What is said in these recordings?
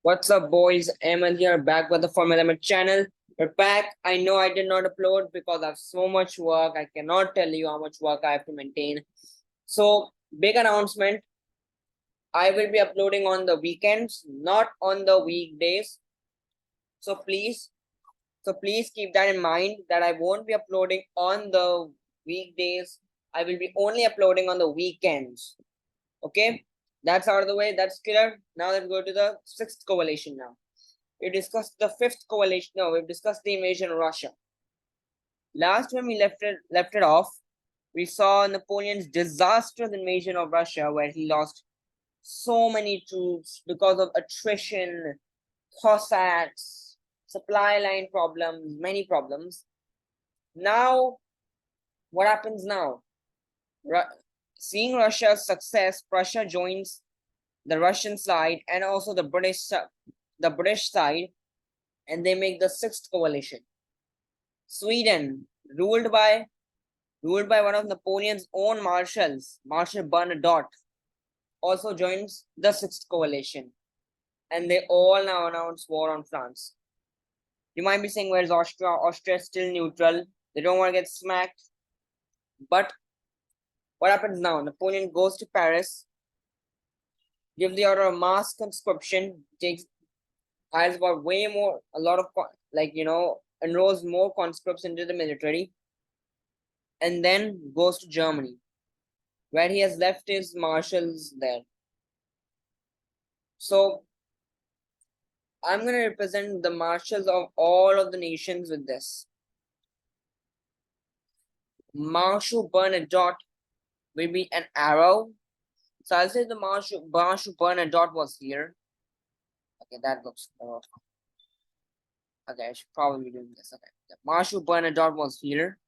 What's up, boys? Emil here, back with the Formula Element channel. We're back. I know I did not upload because I have so much work. I cannot tell you how much work I have to maintain. So, big announcement. I will be uploading on the weekends, not on the weekdays. So please keep that in mind that I won't be uploading on the weekdays. I will be only uploading on the weekends. Okay, that's out of the way. That's clear. Now let's go to the sixth coalition now. We discussed the fifth coalition. No, we've discussed the invasion of Russia. Last time we left it off, we saw Napoleon's disastrous invasion of Russia, where he lost so many troops because of attrition, Cossacks, supply line problems, many problems. Now, what happens now? Seeing Russia's success, Prussia joins the Russian side and also the British side, and they make the sixth coalition. Sweden, ruled by one of Napoleon's own marshals, Marshal Bernadotte, also joins the sixth coalition, and they all now announce war on France. You might be saying, where's Austria? Austria is still neutral. They don't want to get smacked. But what happens now? Napoleon goes to Paris, gives the order of mass conscription, hires about a lot of, enrolls more conscripts into the military, and then goes to Germany, where he has left his marshals there. So I'm going to represent the marshals of all of the nations with this. Marshal Bernadotte will be an arrow. So I'll say the Marshal Bernadotte was here. Okay, that looks okay, I should probably be doing this. Okay. The Marshal Bernadotte was here.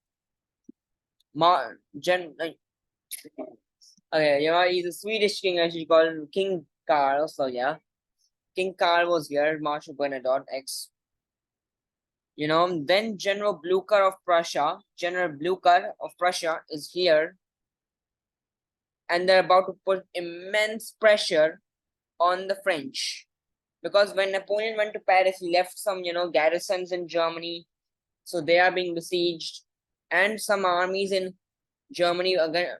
Okay, he's a Swedish king. I should call him King Karl. So yeah, King Karl was here. Marshal Bernadotte X. Then General Blucher of Prussia. General Blucher of Prussia is here, and they're about to put immense pressure on the French, because when Napoleon went to Paris, he left some garrisons in Germany, so they are being besieged, and some armies in Germany again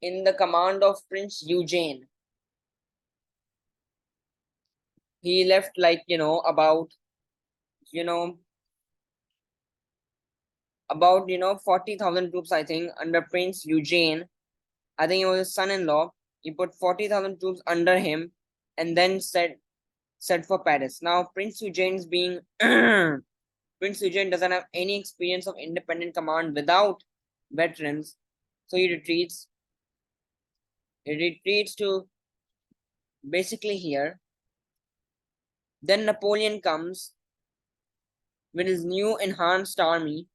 in the command of Prince Eugene. He left about 40,000 troops, I think, under Prince Eugene. I think it was his son-in-law. He put 40,000 troops under him, and then set for Paris. Now Prince Eugene's being Prince Eugene doesn't have any experience of independent command without veterans, so he retreats. He retreats to basically here. Then Napoleon comes with his new enhanced army,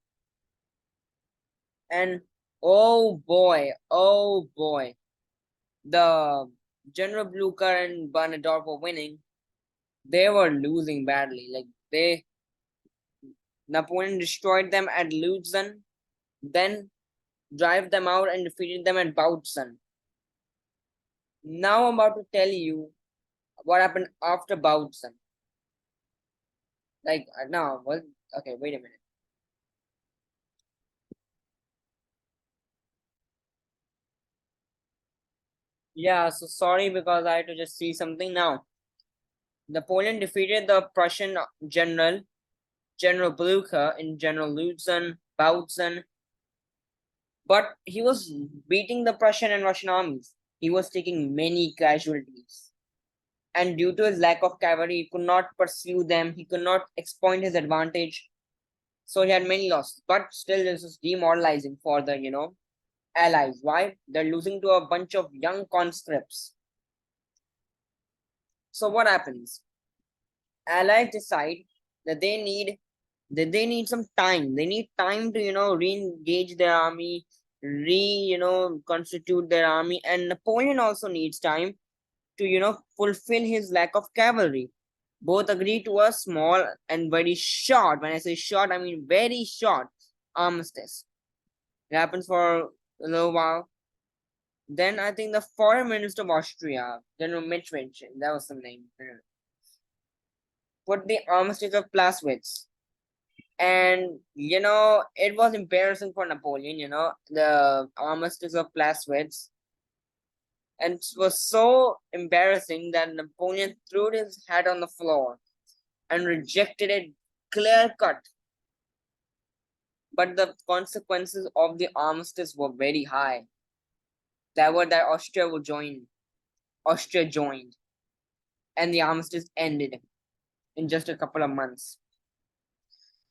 and oh boy, the General Blucher and Bernadotte were winning. They were losing badly. Napoleon destroyed them at Lutzen, then drive them out and defeated them at Bautzen. Now I'm about to tell you what happened after Bautzen. Okay, wait a minute. Yeah, so sorry because I had to just see something now. Napoleon defeated the Prussian General Blucher in General Lutzen, Bautzen, but he was beating the Prussian and Russian armies. He was taking many casualties. And due to his lack of cavalry, he could not pursue them. He could not exploit his advantage. So he had many losses. But still, this is demoralizing for the, allies. Why? They're losing to a bunch of young conscripts. So what happens? Allies decide that they need some time. They need time to re-engage their army, constitute their army, and Napoleon also needs time to fulfill his lack of cavalry. Both agree to a small and very short, when I say short, I mean very short, armistice. It happens for a little while. Then I think the foreign minister of Austria, General Mitrich, that was the name, put the armistice of Plaswitz. And it was embarrassing for Napoleon, the armistice of Plaswitz. And it was so embarrassing that Napoleon threw his head on the floor and rejected it clear cut. But the consequences of the armistice were very high. That were that Austria would join. Austria joined, and the armistice ended in just a couple of months.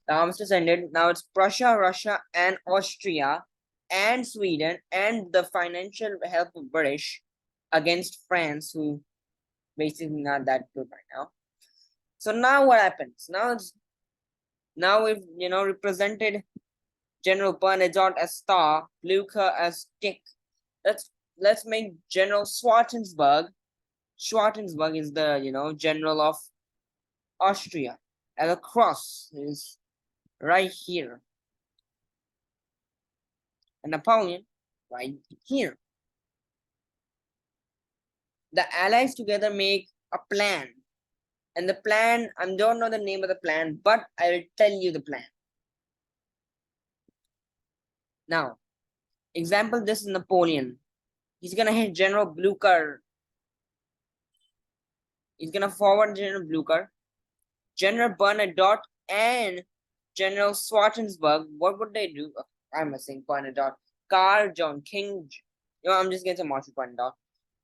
The armistice ended. Now it's Prussia, Russia, and Austria, and Sweden, and the financial help of British against France, who basically not that good right now. So now what happens? Now we've represented General Bernadotte as star, Blucher as kick. Let's make General Schwarzenberg. Schwarzenberg is the general of Austria. And the cross is right here. And Napoleon right here. The allies together make a plan. And the plan, I don't know the name of the plan, but I will tell you the plan. Now, example, this is Napoleon. He's gonna hit General Blucher. He's gonna forward General Blucher. General Bernadotte and General Schwarzenberg, what would they do? I'm missing Bernadotte. Carl John King. I'm just getting some Marshal Bernadotte.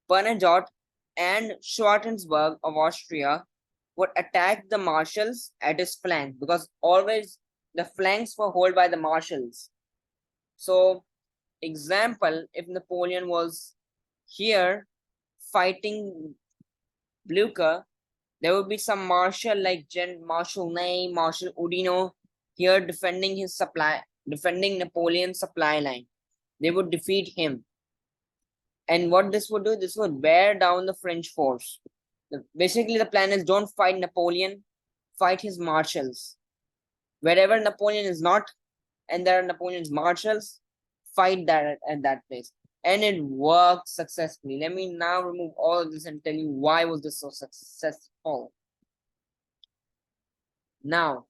Bernadotte and Schwarzenberg of Austria would attack the marshals at his flank, because always the flanks were held by the marshals. So, example, if Napoleon was here fighting Blucher, there would be some marshal like Marshal Ney, Marshal Oudinot here defending Napoleon's supply line. They would defeat him. And what this would do, this would wear down the French force. Basically, the plan is don't fight Napoleon, fight his marshals. Wherever Napoleon is not, and there are Napoleon's marshals, fight that at that place. And it worked successfully. Let me now remove all of this and tell you why was this so successful. Now,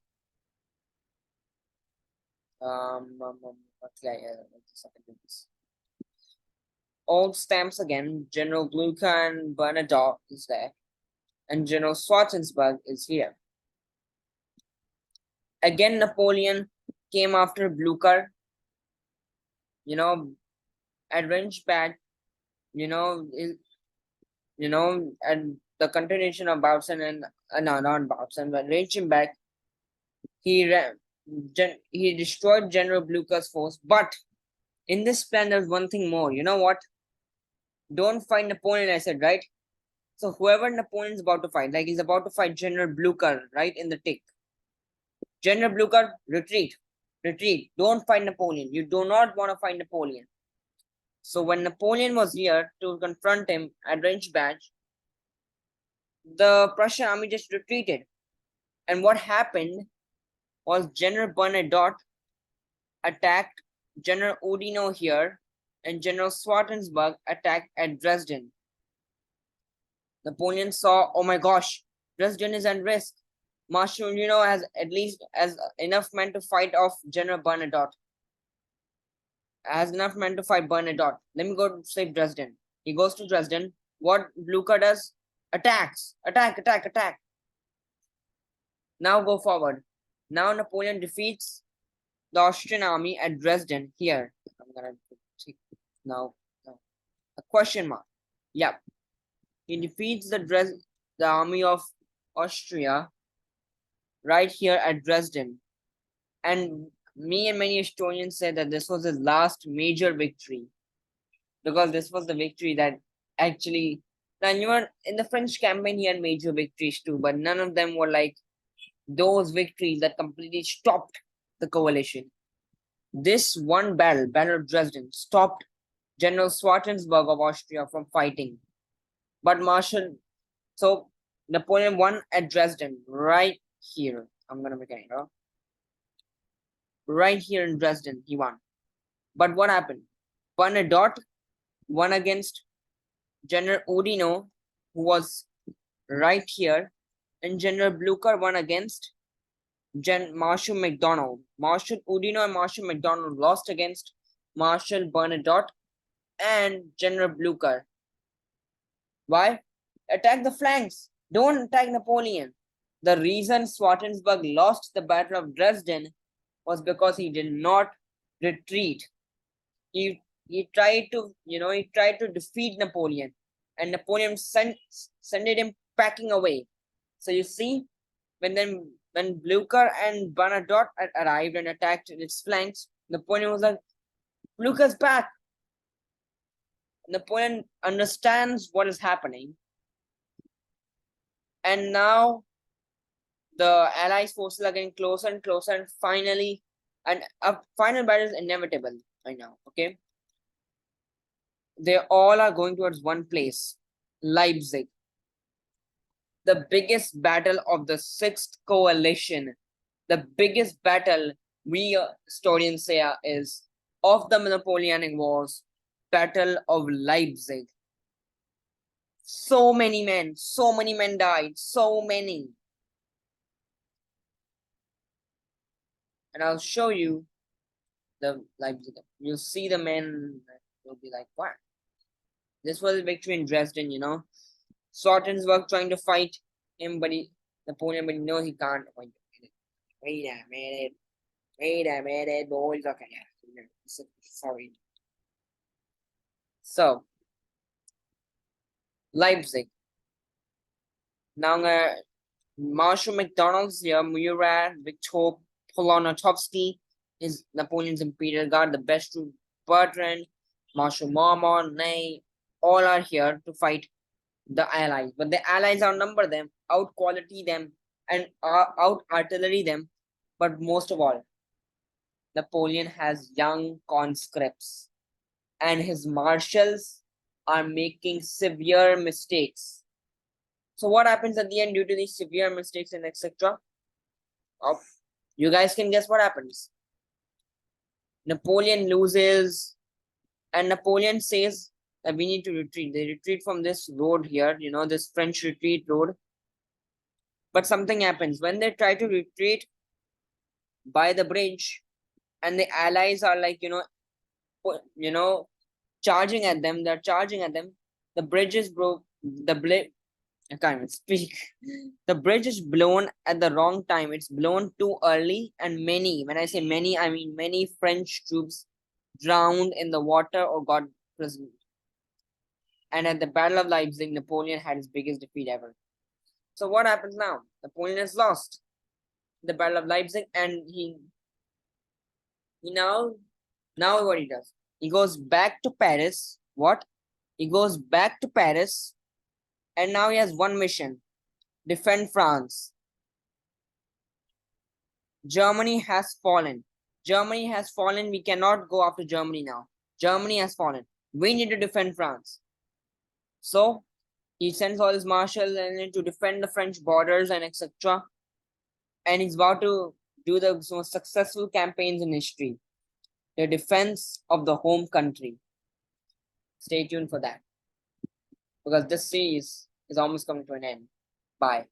old stamps again. General Blucher and Bernadotte is there, and General Schwarzenberg is here. Again, Napoleon came after Blucher. At Rensbach, and the continuation of Bautzen and no, not Bautzen, but Rensbach, he destroyed General Blucher's force. But in this plan, there's one thing more. You know what? Don't fight Napoleon, I said, right? So whoever Napoleon's about to fight, like he's about to fight General Blucher, right, in the tick. General Blucher, retreat. Retreat. Don't fight Napoleon. You do not want to fight Napoleon. So when Napoleon was here to confront him at Rensbach, the Prussian army just retreated. And what happened was General Bernadotte attacked General Oudinot here, and General Schwarzenberg attacked at Dresden. Napoleon saw, oh my gosh, Dresden is at risk. Marshal Oudinot has at least enough men to fight off General Bernadotte. Has enough men to fight Bernadotte. Let me go save Dresden. He goes to Dresden. What Blucher does? Attacks. Attack, attack, attack. Now go forward. Now Napoleon defeats the Austrian army at Dresden here. I'm gonna take now a question mark. Yep. He defeats the army of Austria right here at Dresden. And me and many historians say that this was his last major victory, because this was the victory that actually, now in the French campaign he had major victories too, but none of them were like those victories that completely stopped the coalition. This one battle of Dresden, stopped General Schwarzenberg of Austria from fighting. But so Napoleon won at Dresden, right here. I'm gonna make it, right here in Dresden, he won. But what happened? Bernadotte one against General Oudinot, who was right here, and General Blucher won against Marshal MacDonald. Marshal Oudinot and Marshal MacDonald lost against Marshal Bernadotte and General Blucher. Why? Attack the flanks. Don't attack Napoleon. The reason Swartensburg lost the Battle of Dresden was because he did not retreat. He tried to defeat Napoleon, and Napoleon sent him packing away. So you see, when Blucher and Bernadotte arrived and attacked its flanks, Napoleon was like, Blucher's back. Napoleon understands what is happening, and now the Allies forces are getting closer and closer, and finally, a final battle is inevitable right now. Okay, they all are going towards one place, Leipzig. The biggest battle of the Sixth Coalition, the biggest battle we historians say is of the Napoleonic Wars, Battle of Leipzig. So many men died, so many. And I'll show you the Leipzig. You'll see the men, you'll be like, what? This was a victory in Dresden, you know. Swartensburg trying to fight him, Napoleon, but no, he can't. Wait a minute, boys. Okay, yeah. Sorry. So, Leipzig. Now, Marshal MacDonald's here, Murat, Victor Poniatowski is Napoleon's Imperial Guard, the best troop, Bertrand, Marshal Marmont, Ney, all are here to fight the Allies. But the Allies outnumber them, out quality them, and out artillery them. But most of all, Napoleon has young conscripts, and his marshals are making severe mistakes. So what happens at the end due to these severe mistakes and etc.? Oh, you guys can guess what happens. Napoleon loses, and Napoleon says that we need to retreat. They retreat from this road here, you know, this French retreat road. But something happens. When they try to retreat by the bridge, and the Allies are like, charging at them, they're charging at them. The bridge is broke. I can't even speak. The bridge is blown at the wrong time. It's blown too early, and when I say many, I mean many French troops drowned in the water or got prisoned. And at the Battle of Leipzig, Napoleon had his biggest defeat ever. So what happens now? Napoleon has lost the Battle of Leipzig, and he now what he does? He goes back to Paris. What? He goes back to Paris, and now he has one mission: defend France. Germany has fallen. Germany has fallen. We cannot go after Germany now. Germany has fallen. We need to defend France. So he sends all his marshals to defend the French borders and etc. And he's about to do the most successful campaigns in history. The defense of the home country. Stay tuned for that. Because this series is almost coming to an end. Bye.